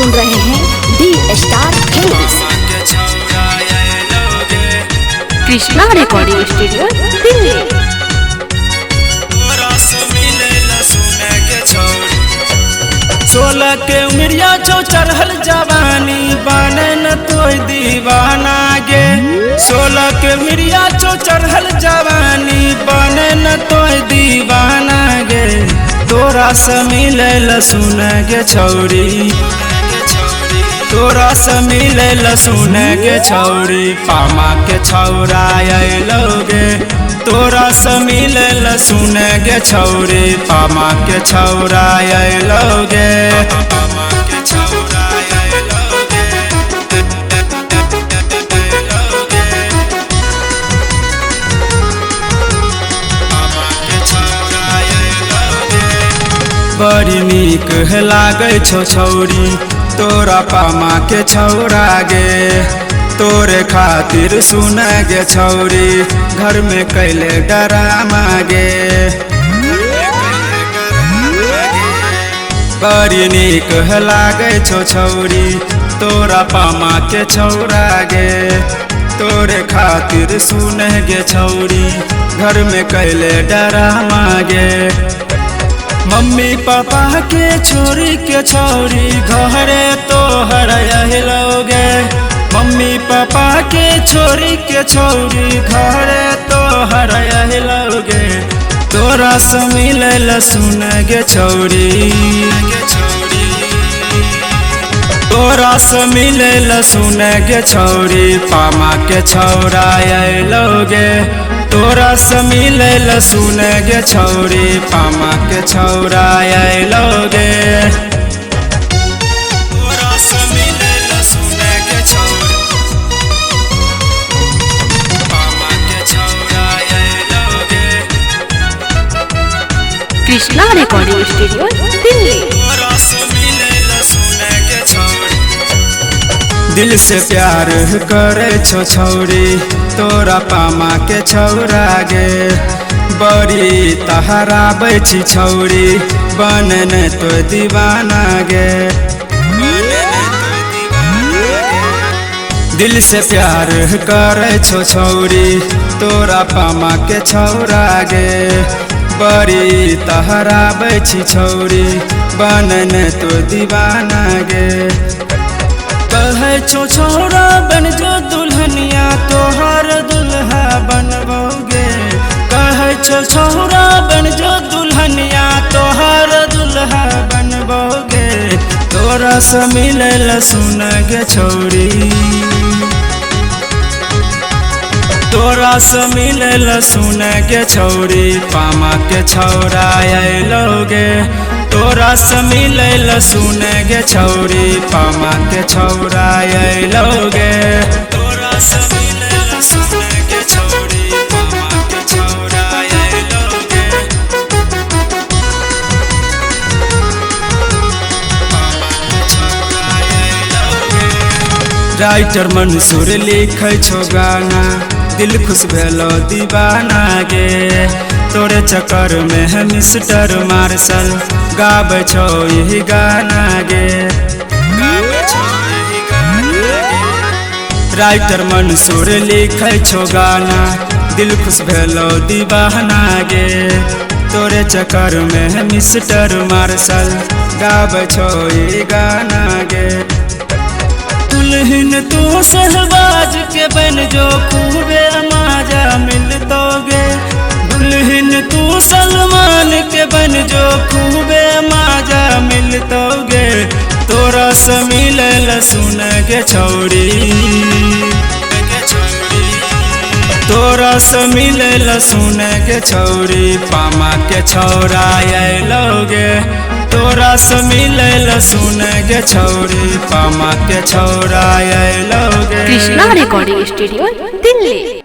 सुन रहे हैं D star films. Krishna recording studio Delhi. 16 के उमरिया छो चढ़ल जवानी बने न तो दीवाना गे। 16 के उमरिया छो चढ़ल जवानी बने न तो दीवाना गे। तोरा से मिलल सुन गे छौरी, तोरा से मिलल सुन गे छौरी, पामा के छौरा अइलो गे। तोरा से मिलल सुन गे छौरी, पामा के छौरा अइलो गे। पामा के छौरा अइलो गे, पामा के छौरा अइलो गे। बड़ी नीक लागे छौ छौरी तोरा पामा के छौरा गे। तोरे खातिर सुन गे छौरी, घर में कैले डरामा गे। बड़ी नीक लागे छो छौरी तोरा पामा के छौरा गे। तोरे खातिर सुन गे छौरी, घर में कैले डरामा गे। मम्मी पापा के छोरी के छौरी, घरे तोहर अहिलोगे। मम्मी पापा के छोरी के छौरी, घरे तोहर अहिलोगे। तोरा से मिलल सुन गे छौरी, तोरा से मिलल सुन गे छौरी, पामा के छौरा अइलोगे। तोरा से मिलल सुन गे छौरी, पामा के छौरा अइलोगे। तोरा से मिलल सुन गे छौरी, पामा के छौरा अइलोगे। Krishna recording studio Delhi. तोरा से मिलल सुन गे छौरी, दिल से प्यार करे छो छौरी, तोरा पामा के छौरा गे। बड़ी तहरा बैठी छौरी, बनन तो दीवाना गे। दिल से प्यार करे छो छौरी, तोरा पामा के छौरा गे। बड़ी तहरा बैठी छौरी, बनन तो दीवाना गे। कहे छो छौरा बन जो दुल्हनिया, तोहर दुल्हा बनबोगे। कहे छो छौरा बन जो दुल्हनिया, तोहर दुल्हा बनबोगे। तोरा से मिलल सुन गे छौरी, तोरा से मिलल सुन गे छौरी, पामा के छौरा अइलोगे। तोरा से मिलल सुन गे छौरी, पामा के छौरा अइलोगे। तोरा से मिलल सुन गे छौरी, पामा के छौरा अइलोगे। पामा के छौरा अइलोगे। राइटर मंसूर लिखे छो गाना, दिल खुश भेलो दीवाना गे। तोरे चक्कर में है मिस्टर मार्शल, गाबै छो यही गाना गे। राइटर मंसूर लिखे छो गाना, दिल खुश भेलो दीवाना गे। तोरे चक्कर में है मिस्टर मार्शल, गाबै छो यही गाना गे। दुल्हन तू सहबाज के बन जो, खूबे माजा मिलतोगे। दुल्हन तू सलमान के बन जो, खूबे माजा मिलतोगे। तोरा से मिलल सुन गे छौरी, तोरा से मिलल सुन गे छौरी, पामा के छौरा अइलोगे। तोरा से मिलल सुन गे छौरी, पामा के छौरा अइलोगे। Krishna recording studio Delhi.